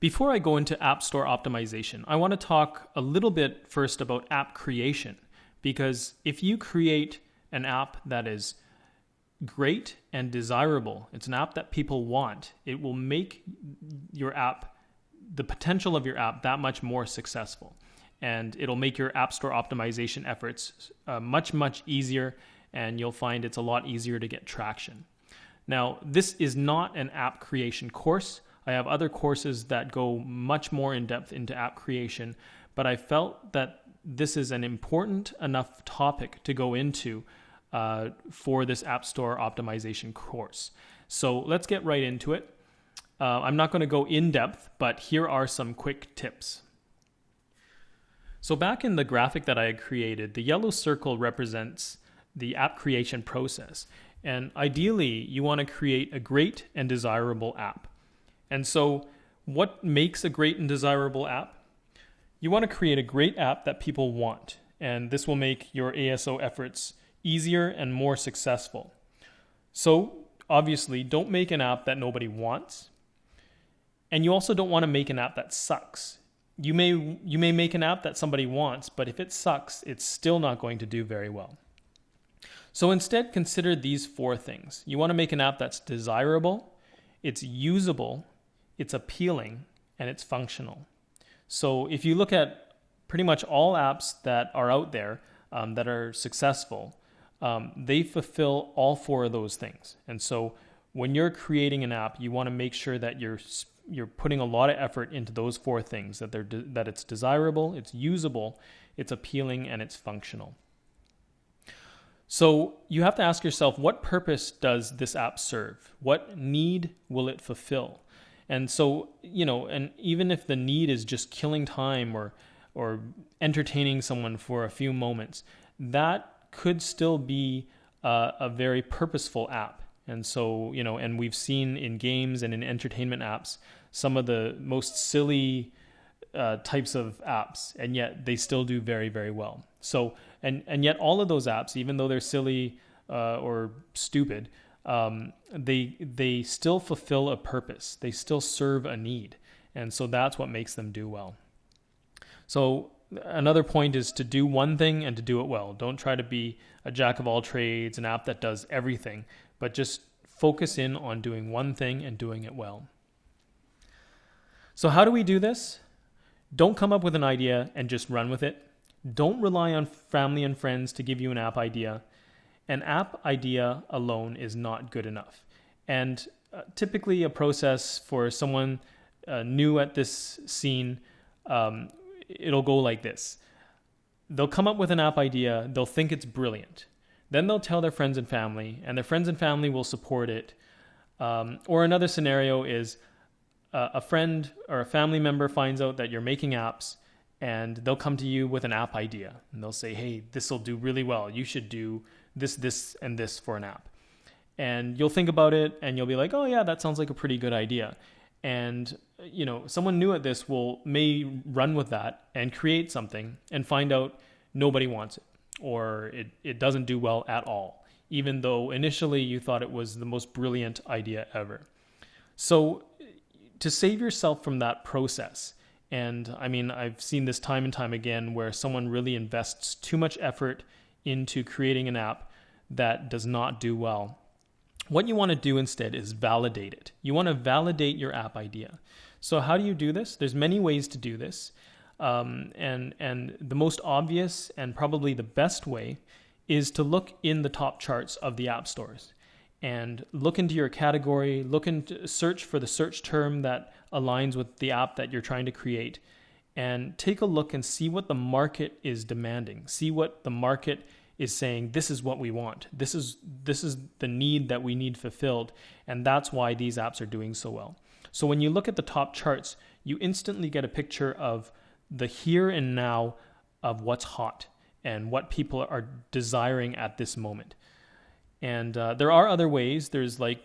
Before I go into App Store optimization, I want to talk a little bit first about app creation, because if you create an app that is great and desirable, it's an app that people want, it will make your app, the potential of your app, that much more successful. And it'll make your App Store optimization efforts much, much easier, and you'll find it's a lot easier to get traction. Now, this is not an app creation course. I have other courses that go much more in depth into app creation, but I felt that this is an important enough topic to go into for this App Store optimization course. So let's get right into it. I'm not going to go in depth, but here are some quick tips. So back in the graphic that I had created, the yellow circle represents the app creation process. And ideally, you want to create a great and desirable app. And so what makes a great and desirable app? You want to create a great app that people want, and this will make your ASO efforts easier and more successful. So obviously, don't make an app that nobody wants, and you also don't want to make an app that sucks. You may make an app that somebody wants, but if it sucks, it's still not going to do very well. So instead, consider these 4 things. You want to make an app that's desirable, it's usable, it's appealing, and it's functional. So if you look at pretty much all apps that are out there that are successful, they fulfill all 4 of those things. And so when you're creating an app, you want to make sure that you're putting a lot of effort into those 4 things, that it's desirable, it's usable, it's appealing, and it's functional. So you have to ask yourself, what purpose does this app serve? What need will it fulfill? And so, and even if the need is just killing time or entertaining someone for a few moments, that could still be a very purposeful app. And so, and we've seen in games and in entertainment apps some of the most silly types of apps, and yet they still do very, very well. So, and yet all of those apps, even though they're silly or stupid, they still fulfill a purpose. They still serve a need. And so that's what makes them do well. So another point is to do one thing and to do it well. Don't try to be a jack of all trades, an app that does everything, but just focus in on doing one thing and doing it well. So how do we do this? Don't come up with an idea and just run with it. Don't rely on family and friends to give you an app idea. An app idea alone is not good enough. And typically a process for someone new at this scene, it'll go like this. They'll come up with an app idea, they'll think it's brilliant. Then they'll tell their friends and family, and their friends and family will support it. Or another scenario is a friend or a family member finds out that you're making apps, and they'll come to you with an app idea. And they'll say, hey, this will do really well. You should do this, and this for an app. And you'll think about it, and you'll be like, oh yeah, that sounds like a pretty good idea. And someone new at this may run with that and create something and find out nobody wants it, or it doesn't do well at all, even though initially you thought it was the most brilliant idea ever. So to save yourself from that process, and I mean, I've seen this time and time again where someone really invests too much effort into creating an app that does not do well. What you want to do instead is validate it. You want to validate your app idea. So how do you do this? There's many ways to do this. And the most obvious and probably the best way is to look in the top charts of the app stores and look into your category, search for the search term that aligns with the app that you're trying to create, and take a look and see what the market is demanding. See what the market is saying, this is what we want. This is the need that we need fulfilled, and that's why these apps are doing so well. So when you look at the top charts, you instantly get a picture of the here and now of what's hot and what people are desiring at this moment. And there are other ways. There's like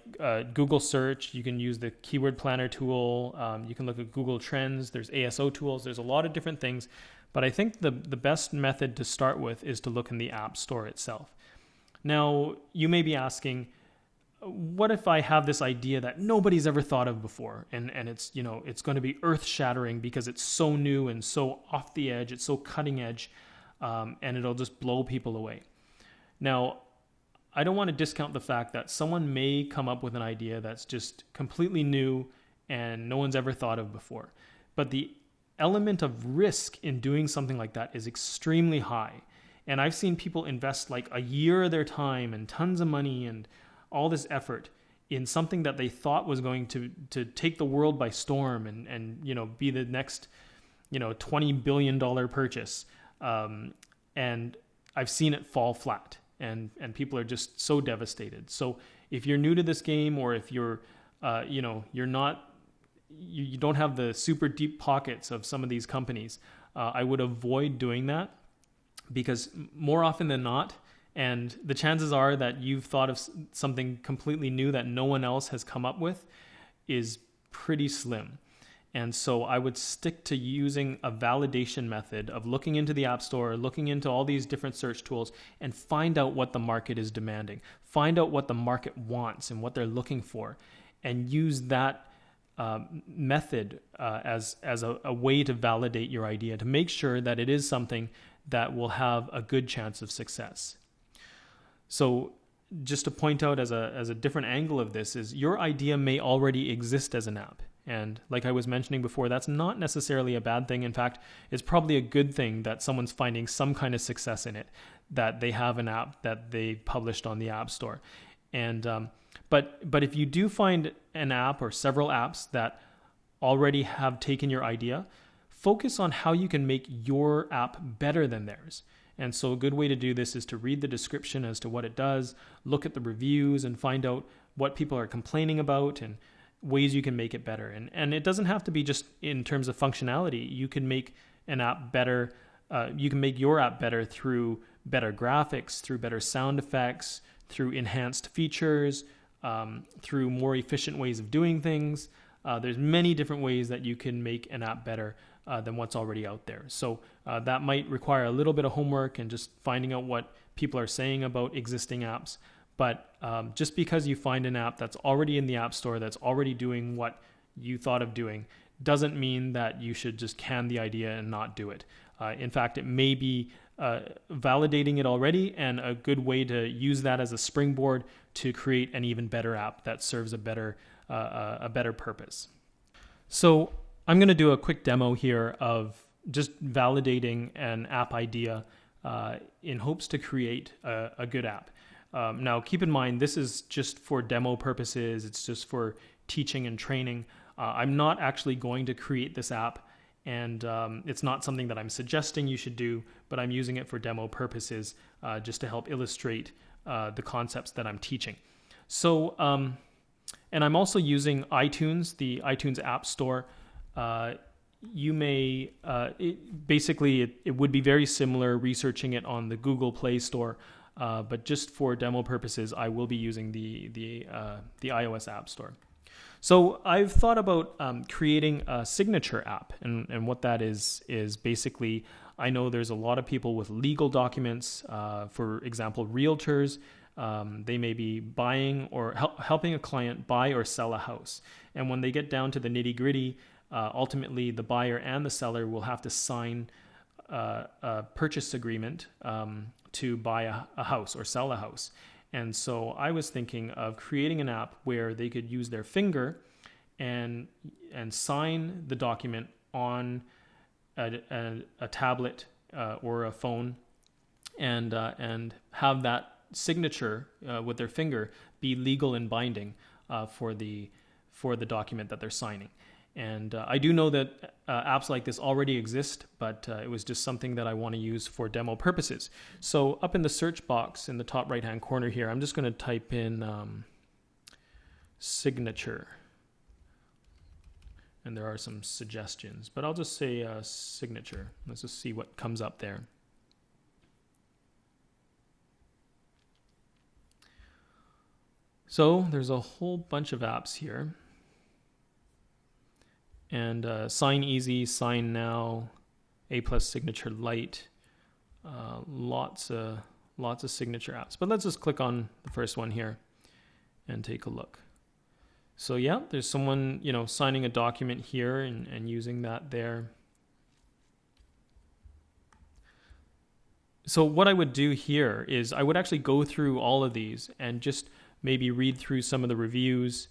Google search. You can use the keyword planner tool. You can look at Google Trends. There's ASO tools. There's a lot of different things. But I think the best method to start with is to look in the App Store itself. Now, you may be asking, what if I have this idea that nobody's ever thought of before, and it's, you know, it's going to be earth shattering because it's so new and so off the edge, it's so cutting edge, and it'll just blow people away. Now, I don't want to discount the fact that someone may come up with an idea that's just completely new and no one's ever thought of before. But the element of risk in doing something like that is extremely high. And I've seen people invest like a year of their time and tons of money and all this effort in something that they thought was going to take the world by storm and you know, be the next, you know, $20 billion purchase. And I've seen it fall flat, and people are just so devastated. So if you're new to this game, or if you're, you know, you don't have the super deep pockets of some of these companies, I would avoid doing that, because more often than not, and the chances are that you've thought of something completely new that no one else has come up with, is pretty slim. And so I would stick to using a validation method of looking into the App Store, looking into all these different search tools, and find out what the market is demanding. Find out what the market wants and what they're looking for, and use that method as a way to validate your idea, to make sure that it is something that will have a good chance of success. So just to point out as a different angle of this is, your idea may already exist as an app. And like I was mentioning before, that's not necessarily a bad thing. In fact, it's probably a good thing that someone's finding some kind of success in it, that they have an app that they published on the App Store. And but if you do find an app or several apps that already have taken your idea, focus on how you can make your app better than theirs. And so a good way to do this is to read the description as to what it does, look at the reviews, and find out what people are complaining about and ways you can make it better. And it doesn't have to be just in terms of functionality. You can make an app better. You can make your app better through better graphics, through better sound effects, through enhanced features, through more efficient ways of doing things. There's many different ways that you can make an app better than what's already out there. So that might require a little bit of homework and just finding out what people are saying about existing apps. But just because you find an app that's already in the App Store, that's already doing what you thought of doing, doesn't mean that you should just can the idea and not do it. In fact, it may be validating it already, and a good way to use that as a springboard to create an even better app that serves a better purpose. So I'm going to do a quick demo here of just validating an app idea in hopes to create a good app. Now, keep in mind, this is just for demo purposes. It's just for teaching and training. I'm not actually going to create this app, and it's not something that I'm suggesting you should do, but I'm using it for demo purposes just to help illustrate the concepts that I'm teaching. So, and I'm also using iTunes, the iTunes App Store. You may, it would be very similar researching it on the Google Play Store. But just for demo purposes, I will be using the iOS App Store. So I've thought about creating a signature app, and what that is basically, I know there's a lot of people with legal documents. For example, realtors, they may be buying or helping a client buy or sell a house, and when they get down to the nitty-gritty, ultimately the buyer and the seller will have to sign a purchase agreement to buy a house or sell a house. And so I was thinking of creating an app where they could use their finger and sign the document on a tablet or a phone, and have that signature with their finger be legal and binding for the document that they're signing. And I do know that apps like this already exist, but it was just something that I want to use for demo purposes. So up in the search box in the top right-hand corner here, I'm just going to type in signature. And there are some suggestions, but I'll just say signature. Let's just see what comes up there. So there's a whole bunch of apps here. And Sign Easy, Sign Now, A+ Signature Lite, lots of signature apps. But let's just click on the first one here and take a look. So yeah, there's someone, signing a document here and using that there. So what I would do here is I would actually go through all of these and just maybe read through some of the reviews,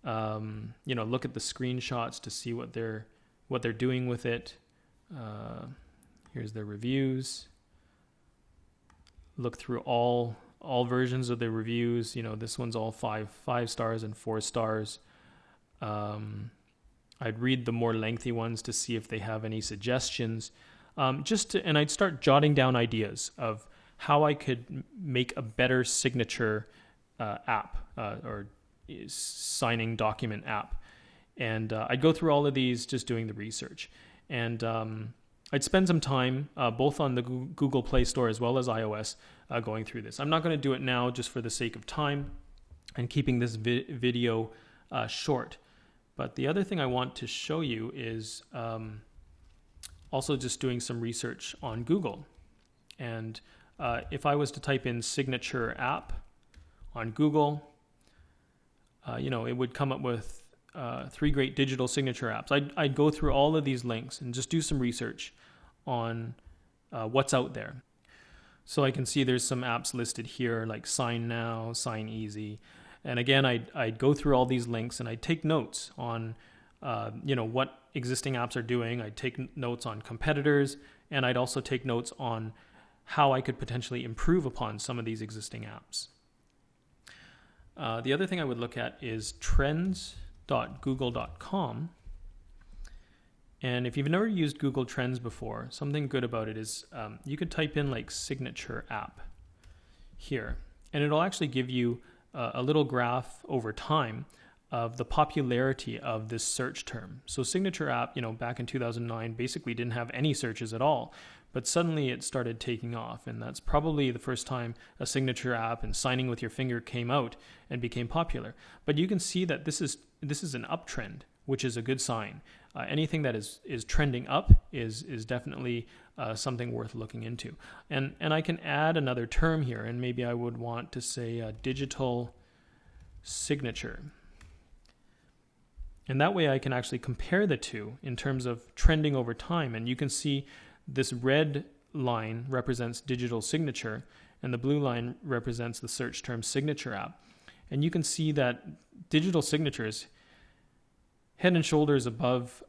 look at the screenshots to see what they're doing with it. Here's their reviews. Look through all versions of the reviews. This one's all five stars and 4 stars. I'd read the more lengthy ones to see if they have any suggestions. And I'd start jotting down ideas of how I could make a better signature app or signing document app. And I'd go through all of these just doing the research. And I'd spend some time both on the Google Play Store as well as iOS going through this. I'm not going to do it now just for the sake of time and keeping this video short. But the other thing I want to show you is also just doing some research on Google. And if I was to type in signature app on Google, it would come up with 3 great digital signature apps. I'd go through all of these links and just do some research on what's out there. So I can see there's some apps listed here like Sign Now, Sign Easy. And again, I'd go through all these links and I'd take notes on what existing apps are doing. I'd take notes on competitors, and I'd also take notes on how I could potentially improve upon some of these existing apps. The other thing I would look at is trends.google.com. And if you've never used Google Trends before, something good about it is you could type in like signature app here, and it'll actually give you a little graph over time of the popularity of this search term. So signature app, back in 2009 basically didn't have any searches at all, but suddenly it started taking off, and that's probably the first time a signature app and signing with your finger came out and became popular. But you can see that this is an uptrend, which is a good sign. Anything that is trending up is definitely something worth looking into. And I can add another term here, and maybe I would want to say digital signature. And that way I can actually compare the two in terms of trending over time. And you can see this red line represents digital signature, and the blue line represents the search term signature app. And you can see that digital signature is head and shoulders above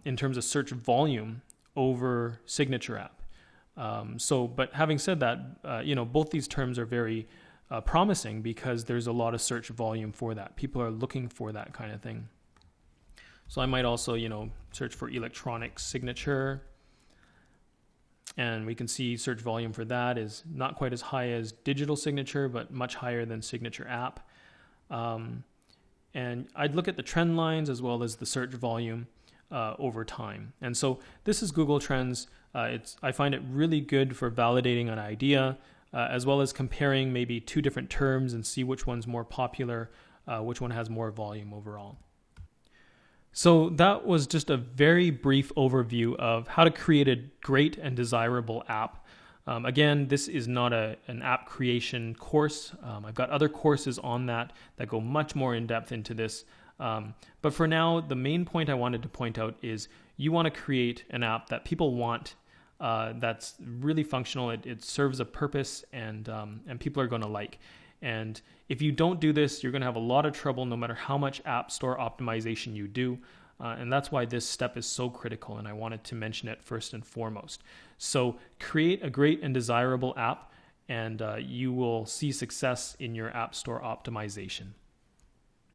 in terms of search volume over signature app. But having said that, both these terms are very promising because there's a lot of search volume for that. People are looking for that kind of thing. So I might also, search for electronic signature, and we can see search volume for that is not quite as high as digital signature, but much higher than signature app. And I'd look at the trend lines as well as the search volume over time. And so this is Google Trends. I find it really good for validating an idea, as well as comparing maybe 2 different terms and see which one's more popular, which one has more volume overall. So that was just a very brief overview of how to create a great and desirable app. Again, this is not an app creation course. I've got other courses on that go much more in depth into this. But for now, the main point I wanted to point out is you want to create an app that people want, that's really functional. It serves a purpose, and people are going to like. And if you don't do this, you're going to have a lot of trouble no matter how much App Store optimization you do. And that's why this step is so critical, and I wanted to mention it first and foremost. So create a great and desirable app, and you will see success in your App Store optimization.